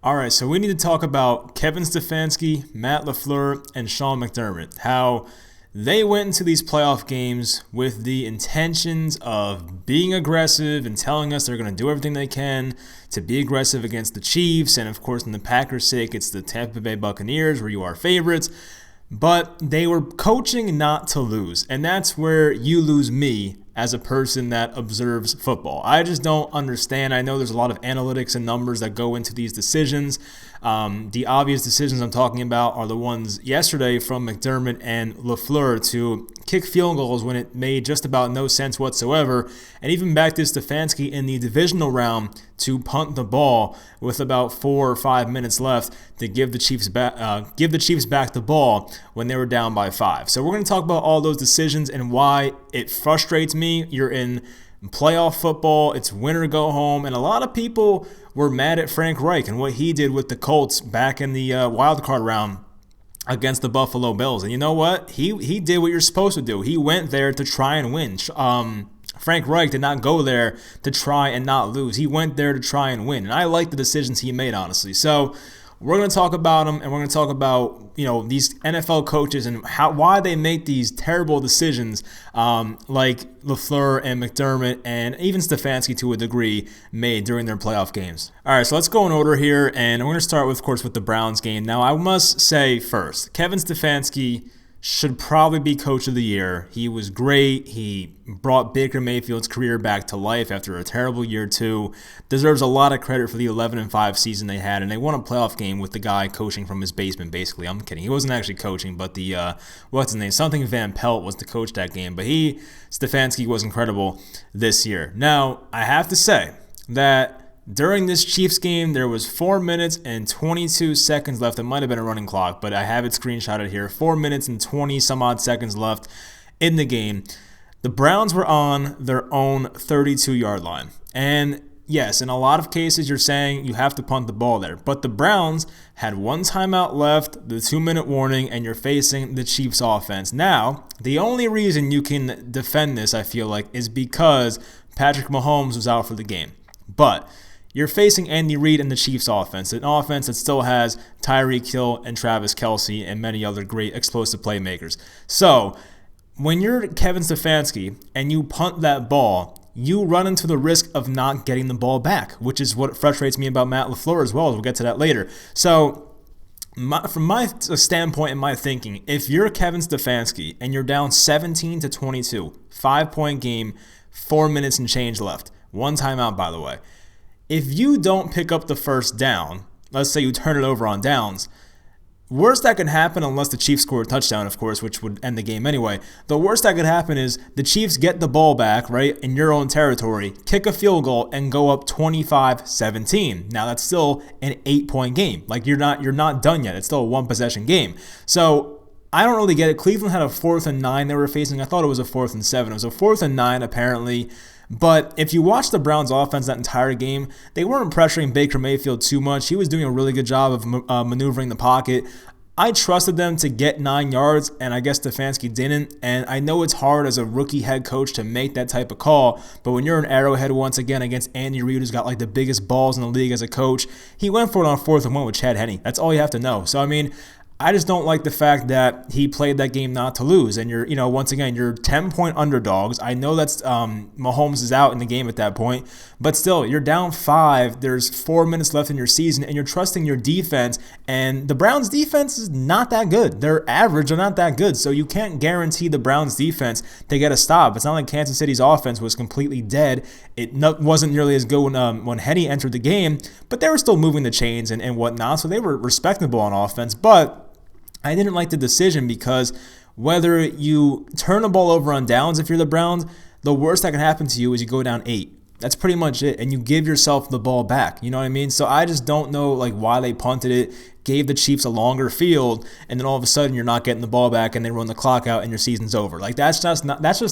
All right, so we need to talk about Kevin Stefanski, Matt LaFleur, and Sean McDermott. How they went into these playoff games with the intentions of being aggressive and telling us they're going to do everything they can to be aggressive against the Chiefs. And of course, in the Packers' sake, it's the Tampa Bay Buccaneers where you are favorites. But they were coaching not to lose. And that's where you lose me as a person that observes football. I just don't understand. I know there's a lot of analytics and numbers that go into these decisions. The obvious decisions I'm talking about are the ones yesterday from McDermott and LaFleur to kick field goals when it made just about no sense whatsoever, and even back to Stefanski in the divisional round to punt the ball with about 4 or 5 minutes left to give the Chiefs back the ball when they were down by 5. So we're going to talk about all those decisions and why it frustrates me. You're in playoff football, it's win or go home, and a lot of people were mad at Frank Reich and what he did with the Colts back in the wild card round against the Buffalo Bills. And you know what? He did what you're supposed to do. He went there to try and win. Frank Reich did not go there to try and not lose. He went there to try and win. And I like the decisions he made, honestly. So we're going to talk about them, and we're going to talk about these NFL coaches and why they make these terrible decisions, like LaFleur and McDermott and even Stefanski to a degree made during their playoff games. All right, so let's go in order here, and we're going to start with, of course, with the Browns game. Now, I must say first, Kevin Stefanski should probably be coach of the year. He was great. He brought Baker Mayfield's career back to life after a terrible year too. Deserves a lot of credit for the 11-5 season they had, and they won a playoff game with the guy coaching from his basement, basically. I'm kidding. He wasn't actually coaching, but the, what's his name? Something Van Pelt was the coach that game, but Stefanski was incredible this year. Now, I have to say that during this Chiefs game, there was 4 minutes and 22 seconds left. It might have been a running clock, but I have it screenshotted here. 4 minutes and 20 some odd seconds left in the game. The Browns were on their own 32-yard line. And yes, in a lot of cases, you're saying you have to punt the ball there. But the Browns had one timeout left, the 2-minute warning, and you're facing the Chiefs offense. Now, the only reason you can defend this, I feel like, is because Patrick Mahomes was out for the game. But you're facing Andy Reid and the Chiefs offense, an offense that still has Tyreek Hill and Travis Kelce and many other great explosive playmakers. So when you're Kevin Stefanski and you punt that ball, you run into the risk of not getting the ball back, which is what frustrates me about Matt LaFleur as well, as we'll get to that later. So from my standpoint and my thinking, if you're Kevin Stefanski and you're down 17-22, 5-point game, 4 minutes and change left, one timeout, by the way. If you don't pick up the first down, let's say you turn it over on downs, worst that could happen, unless the Chiefs score a touchdown, of course, which would end the game anyway, the worst that could happen is the Chiefs get the ball back, right, in your own territory, kick a field goal, and go up 25-17. Now, that's still an 8-point game. Like, you're not done yet. It's still a one-possession game. So I don't really get it. Cleveland had a 4th and 9 they were facing. I thought it was a 4th and 7. It was a 4th and 9, apparently. But if you watch the Browns offense that entire game, they weren't pressuring Baker Mayfield too much. He was doing a really good job of maneuvering the pocket. I trusted them to get 9 yards, and I guess Stefanski didn't. And I know it's hard as a rookie head coach to make that type of call, but when you're an Arrowhead once again against Andy Reid, who's got like the biggest balls in the league as a coach, he went for it on 4th and 1 with Chad Henne. That's all you have to know. So, I mean, I just don't like the fact that he played that game not to lose. And once again, you're 10-point underdogs. I know that's Mahomes is out in the game at that point, but still, you're down 5. There's 4 minutes left in your season, and you're trusting your defense. And the Browns' defense is not that good. They're average. They're not that good. So you can't guarantee the Browns' defense to get a stop. It's not like Kansas City's offense was completely dead. It wasn't nearly as good when Henne entered the game, but they were still moving the chains and whatnot. So they were respectable on offense, but I didn't like the decision because whether you turn the ball over on downs if you're the Browns, the worst that can happen to you is you go down 8. That's pretty much it, and you give yourself the ball back. You know what I mean? So I just don't know why they punted it, gave the Chiefs a longer field, and then all of a sudden you're not getting the ball back and they run the clock out and your season's over. That's just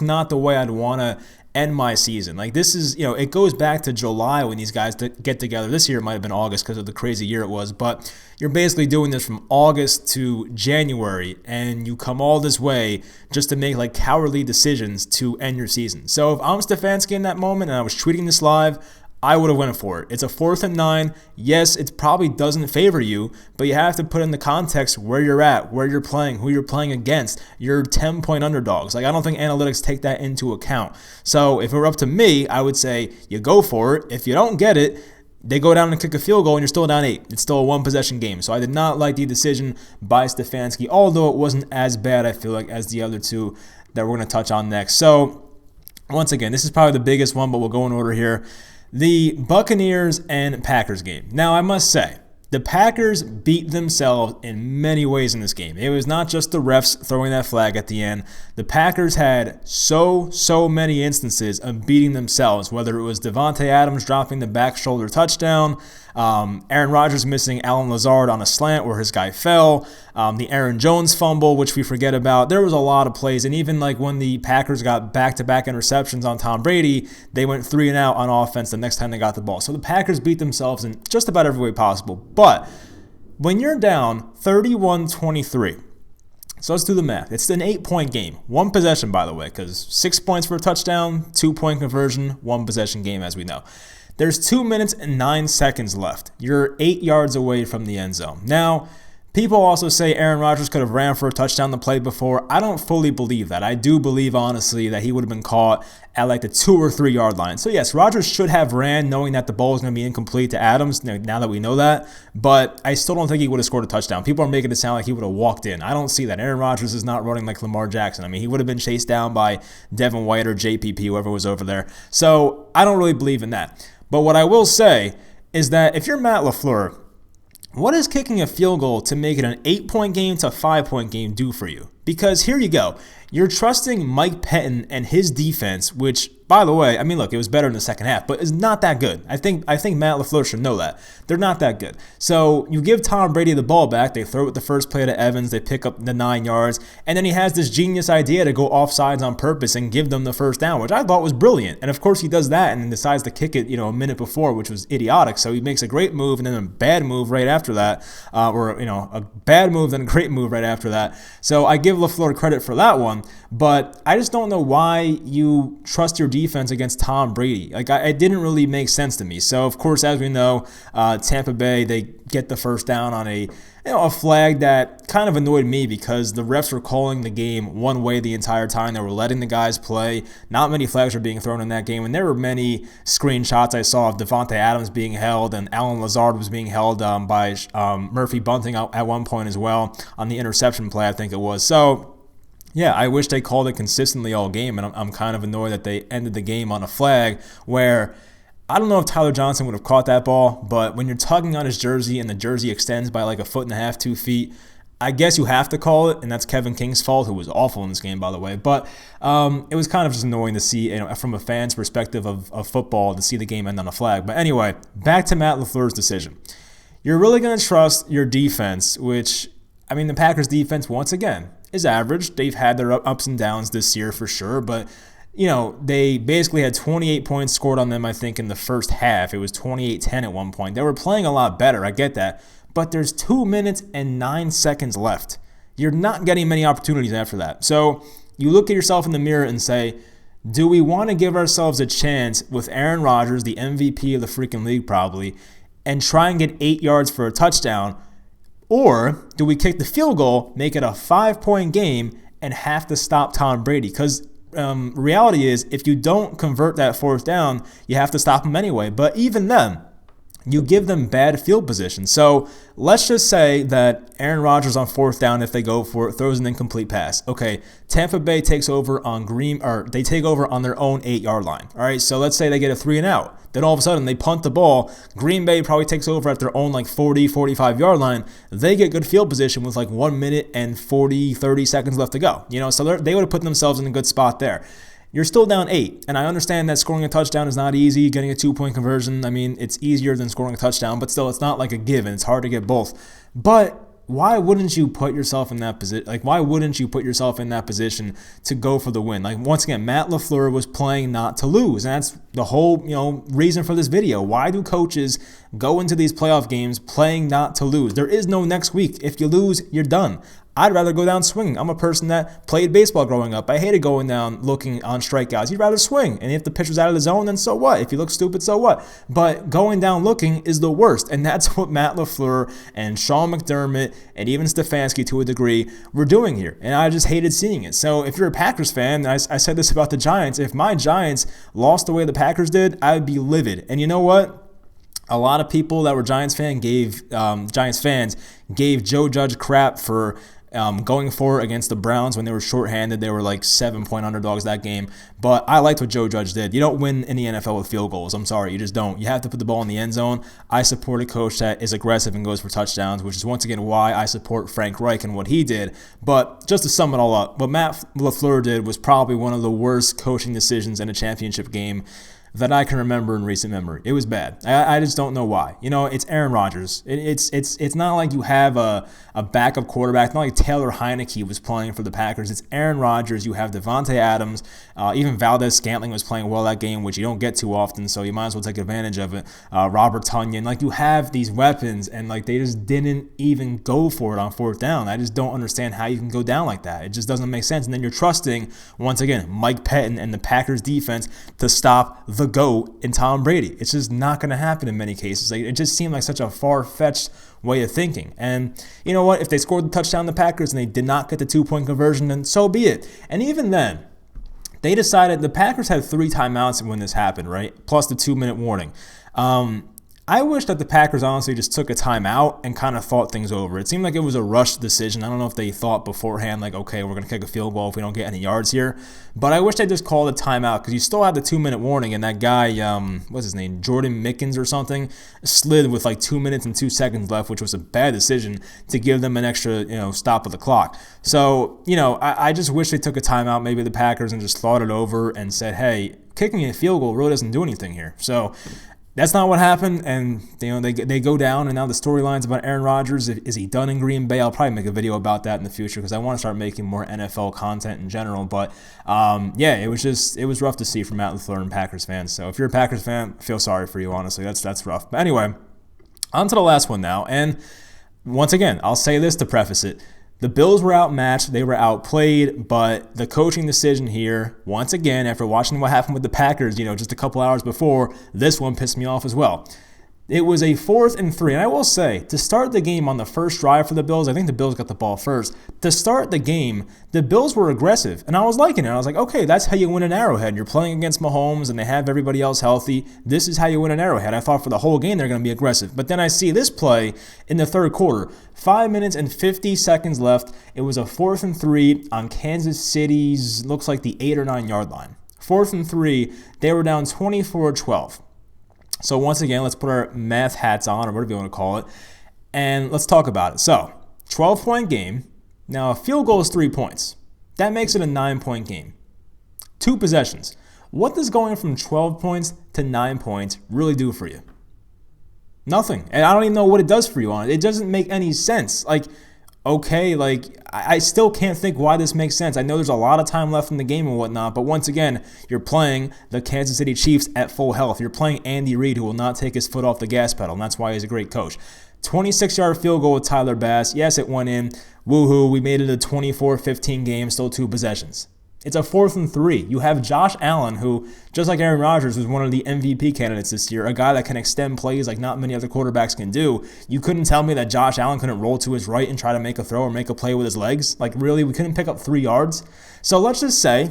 not the way I'd want to end my season. This is, it goes back to July when these guys get together. This year it might have been August because of the crazy year it was, but you're basically doing this from August to January, and you come all this way just to make cowardly decisions to end your season. So if I'm Stefanski in that moment and I was tweeting this live, I would have went for it. It's a 4th and 9. Yes, it probably doesn't favor you, but you have to put in the context where you're at, where you're playing, who you're playing against. You're 10-point underdogs. Like, I don't think analytics take that into account. So if it were up to me, I would say you go for it. If you don't get it, they go down and kick a field goal and you're still down 8. It's still a one-possession game. So I did not like the decision by Stefanski, although it wasn't as bad, I feel like, as the other two that we're going to touch on next. So once again, this is probably the biggest one, but we'll go in order here. The Buccaneers and Packers game. Now, I must say, the Packers beat themselves in many ways in this game. It was not just the refs throwing that flag at the end. The Packers had so many instances of beating themselves, whether it was Davante Adams dropping the back shoulder touchdown, Aaron Rodgers missing Allen Lazard on a slant where his guy fell, the Aaron Jones fumble, which we forget about. There was a lot of plays, and even like when the Packers got back-to-back interceptions on Tom Brady, they went 3 and out on offense the next time they got the ball. So the Packers beat themselves in just about every way possible. But when you're down 31-23, so let's do the math. It's an 8-point game. One possession, by the way, because 6 points for a touchdown, 2-point conversion, one possession game, as we know. There's 2 minutes and 9 seconds left. You're 8 yards away from the end zone. Now, people also say Aaron Rodgers could have ran for a touchdown the play before. I don't fully believe that. I do believe, honestly, that he would have been caught at like the 2 or 3 yard line. So yes, Rodgers should have ran knowing that the ball is going to be incomplete to Adams, now that we know that. But I still don't think he would have scored a touchdown. People are making it sound like he would have walked in. I don't see that. Aaron Rodgers is not running like Lamar Jackson. I mean, he would have been chased down by Devin White or JPP, whoever was over there. So I don't really believe in that. But what I will say is that if you're Matt LaFleur, what is kicking a field goal to make it an 8-point game to a 5-point game do for you? Because here you go. You're trusting Mike Pettin and his defense, which, by the way, I mean, look, it was better in the second half, but it's not that good. I think Matt LaFleur should know that. They're not that good. So you give Tom Brady the ball back. They throw it the first play to Evans. They pick up the 9 yards. And then he has this genius idea to go offsides on purpose and give them the first down, which I thought was brilliant. And, of course, he does that and then decides to kick it, a minute before, which was idiotic. So he makes a great move and then a bad move right after that, a bad move then a great move right after that. So I give LaFleur credit for that one. But I just don't know why you trust your defense against Tom Brady. Like, it didn't really make sense to me. So, of course, as we know, Tampa Bay, they get the first down on a flag that kind of annoyed me because the refs were calling the game one way the entire time. They were letting the guys play. Not many flags were being thrown in that game. And there were many screenshots I saw of Davante Adams being held and Allen Lazard was being held by Murphy Bunting at one point as well on the interception play, I think it was. So, yeah, I wish they called it consistently all game, and I'm kind of annoyed that they ended the game on a flag where I don't know if Tyler Johnson would have caught that ball, but when you're tugging on his jersey and the jersey extends by like 1.5 feet, 2 feet, I guess you have to call it, and that's Kevin King's fault, who was awful in this game, by the way. But it was kind of just annoying to see, from a fan's perspective of football, to see the game end on a flag. But anyway, back to Matt LaFleur's decision. You're really going to trust your defense, which, I mean, the Packers' defense, once again, is average. They've had their ups and downs this year for sure, but they basically had 28 points scored on them, I think, in the first half. It was 28-10 at one point. They were playing a lot better, I get that, but there's 2 minutes and 9 seconds left. You're not getting many opportunities after that. So you look at yourself in the mirror and say, do we want to give ourselves a chance with Aaron Rodgers, the MVP of the freaking league probably, and try and get 8 yards for a touchdown? Or do we kick the field goal, make it a 5-point game, and have to stop Tom Brady? Because reality is, if you don't convert that 4th down, you have to stop him anyway. But even then, you give them bad field position. So let's just say that Aaron Rodgers on 4th down, if they go for it, throws an incomplete pass. Okay, Tampa Bay takes over on they take over on their own 8-yard line. All right, so let's say they get a 3 and out. Then all of a sudden they punt the ball. Green Bay probably takes over at their own 40, 45-yard line. They get good field position with 1 minute and 40, 30 seconds left to go. So they would have put themselves in a good spot there. You're still down 8, and I understand that scoring a touchdown is not easy. Getting a 2-point conversion, I mean, it's easier than scoring a touchdown, but still, it's not like a given. It's hard to get both. But why wouldn't you put yourself in that position? Why wouldn't you put yourself in that position to go for the win? Once again, Matt LaFleur was playing not to lose, and that's the whole, reason for this video. Why do coaches go into these playoff games playing not to lose? There is no next week. If you lose, you're done. I'd rather go down swinging. I'm a person that played baseball growing up. I hated going down looking on strikeouts. You'd rather swing. And if the pitch was out of the zone, then so what? If you look stupid, so what? But going down looking is the worst. And that's what Matt LaFleur and Sean McDermott and even Stefanski to a degree were doing here. And I just hated seeing it. So if you're a Packers fan, I said this about the Giants, if my Giants lost the way the Packers did, I would be livid. And you know what? A lot of people that were Giants fans gave Joe Judge crap for going for it against the Browns when they were shorthanded. They were like 7-point underdogs that game. But I liked what Joe Judge did. You don't win in the NFL with field goals. I'm sorry, you just don't. You have to put the ball in the end zone. I support a coach that is aggressive and goes for touchdowns, which is once again why I support Frank Reich and what he did. But just to sum it all up, what Matt LaFleur did was probably one of the worst coaching decisions in a championship game that I can remember in recent memory. It was bad. I just don't know why. You know, it's Aaron Rodgers. It's not like you have a backup quarterback. It's not like Taylor Heineke was playing for the Packers. It's Aaron Rodgers. You have Devontae Adams. Even Valdez-Scantling was playing well that game, which you don't get too often, so you might as well take advantage of it. Robert Tonyan. Like, you have these weapons, and like they just didn't even go for it on fourth down. I just don't understand how you can go down like that. It just doesn't make sense. And then you're trusting, once again, Mike Pettin and the Packers defense to stop the GOAT in Tom Brady. It's just not going to happen in many cases. Like, it just seemed like such a far-fetched way of thinking. And you know what? If they scored the touchdown, the Packers, and they did not get the 2-point conversion, then so be it. And even then, they decided the Packers had 3 timeouts when this happened, right? Plus the 2-minute warning. I wish that the Packers honestly just took a timeout and kind of thought things over. It seemed like it was a rushed decision. I don't know if they thought beforehand, like, okay, we're going to kick a field goal if we don't get any yards here. But I wish they just called a timeout because you still had the 2-minute warning, and that guy, what's his name, Jordan Mickens or something, slid with like 2 minutes and 2 seconds left, which was a bad decision to give them an extra, stop of the clock. So, I just wish they took a timeout, maybe the Packers, and just thought it over and said, hey, kicking a field goal really doesn't do anything here. So that's not what happened, and they go down, and now the storylines about Aaron Rodgers, is he done in Green Bay? I'll probably make a video about that in the future because I want to start making more NFL content in general. But it was rough to see from Matt LaFleur and Packers fans. So if you're a Packers fan, I feel sorry for you, honestly. That's rough. But anyway, on to the last one now, and once again, I'll say this to preface it. The Bills were outmatched, they were outplayed, but the coaching decision here, once again, after watching what happened with the Packers, just a couple hours before, this one pissed me off as well. It was a 4th and 3, and I will say, to start the game on the first drive for the Bills, I think the Bills got the ball first. To start the game, the Bills were aggressive, and I was liking it. I was like, okay, that's how you win an Arrowhead. You're playing against Mahomes, and they have everybody else healthy. This is how you win an Arrowhead. I thought for the whole game they're going to be aggressive. But then I see this play in the third quarter. 5 minutes and 50 seconds left. It was a 4th and 3 on Kansas City's, looks like the 8 or 9 yard line. 4th and 3, they were down 24-12. So once again, let's put our math hats on, or whatever you want to call it, and let's talk about it. So, 12-point game. Now, a field goal is 3 points. That makes it a 9-point game. 2 possessions. What does going from 12 points to 9 points really do for you? Nothing. And I don't even know what it does for you on it. It doesn't make any sense. I still can't think why this makes sense. I know there's a lot of time left in the game and whatnot, but once again, you're playing the Kansas City Chiefs at full health. You're playing Andy Reid, who will not take his foot off the gas pedal, and that's why he's a great coach. 26-yard field goal with Tyler Bass. Yes, it went in. Woohoo, we made it a 24-15 game, still 2 possessions. It's a 4th and 3. You have Josh Allen, who, just like Aaron Rodgers, was one of the MVP candidates this year, a guy that can extend plays like not many other quarterbacks can do. You couldn't tell me that Josh Allen couldn't roll to his right and try to make a throw or make a play with his legs? Like, really? We couldn't pick up 3 yards? So let's just say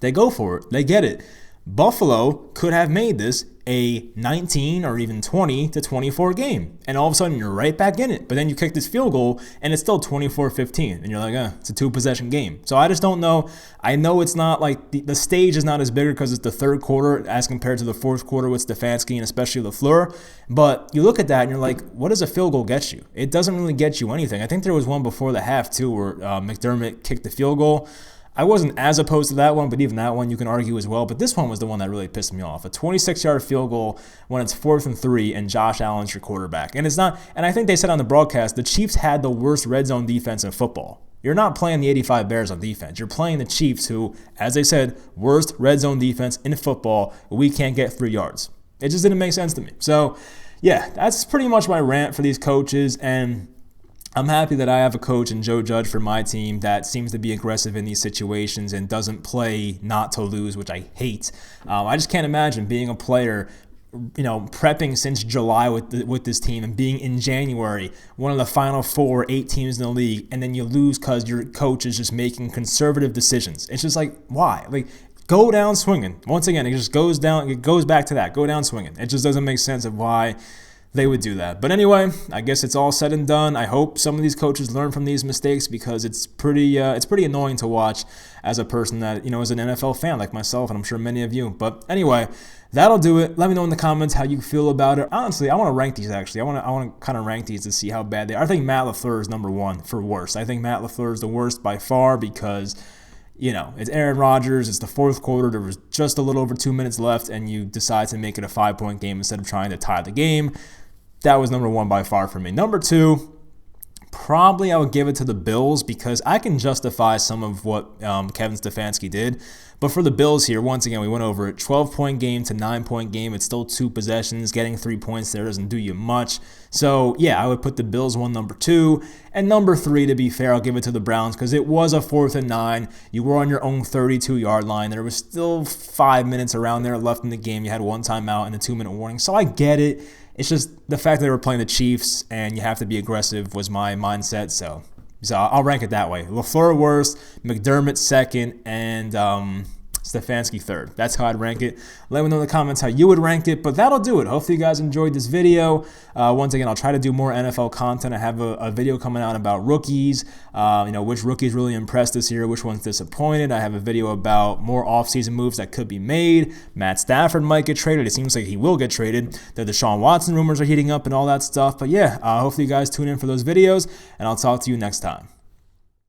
they go for it. They get it. Buffalo could have made this a 19 or even 20-24 game. And all of a sudden, you're right back in it. But then you kick this field goal, and it's still 24-15. And you're like, it's a 2-possession game. So I just don't know. I know it's not like the stage is not as bigger because it's the third quarter as compared to the fourth quarter with Stefanski and especially LaFleur. But you look at that, and you're like, what does a field goal get you? It doesn't really get you anything. I think there was one before the half, too, where McDermott kicked the field goal. I wasn't as opposed to that one, but even that one you can argue as well. But this one was the one that really pissed me off. A 26-yard field goal when it's 4th and 3 and Josh Allen's your quarterback. And it's not. And I think they said on the broadcast, the Chiefs had the worst red zone defense in football. You're not playing the 85 Bears on defense. You're playing the Chiefs who, as they said, worst red zone defense in football. We can't get 3 yards. It just didn't make sense to me. So, yeah, that's pretty much my rant for these coaches. And I'm happy that I have a coach in Joe Judge for my team that seems to be aggressive in these situations and doesn't play not to lose, which I hate. I just can't imagine being a player, prepping since July with this team and being in January, one of the final 8 teams in the league, and then you lose because your coach is just making conservative decisions. It's just like, why? Like, go down swinging. Once again, it just goes down. It goes back to that. Go down swinging. It just doesn't make sense of why they would do that. But anyway, I guess it's all said and done. I hope some of these coaches learn from these mistakes because it's pretty annoying to watch as a person that, is an NFL fan like myself, and I'm sure many of you. But anyway, that'll do it. Let me know in the comments how you feel about it. Honestly, I want to rank these actually. I want to kind of rank these to see how bad they are. I think Matt LaFleur is number 1 for worst. I think Matt LaFleur is the worst by far because it's Aaron Rodgers. It's the fourth quarter. There was just a little over 2 minutes left, and you decide to make it a 5-point game instead of trying to tie the game. That was number 1 by far for me. Number 2, probably I would give it to the Bills because I can justify some of what Kevin Stefanski did. But for the Bills here, once again, we went over it. 12-point game to 9-point game. It's still 2 possessions. Getting 3 points there doesn't do you much. So, yeah, I would put the Bills number 2. And number 3, to be fair, I'll give it to the Browns because it was a 4th and 9. You were on your own 32-yard line. There was still 5 minutes around there left in the game. You had 1 timeout and a 2-minute warning. So I get it. It's just the fact that they were playing the Chiefs and you have to be aggressive was my mindset. So I'll rank it that way. LaFleur worst, McDermott second, and Stefanski third. That's how I'd rank it. Let me know in the comments how you would rank it, but that'll do it. Hopefully you guys enjoyed this video. Once again, I'll try to do more NFL content. I have a video coming out about rookies, which rookies really impressed this year, which ones disappointed. I have a video about more offseason moves that could be made. Matt Stafford might get traded. It seems like he will get traded. The Deshaun Watson rumors are heating up and all that stuff. But yeah, hopefully you guys tune in for those videos, and I'll talk to you next time.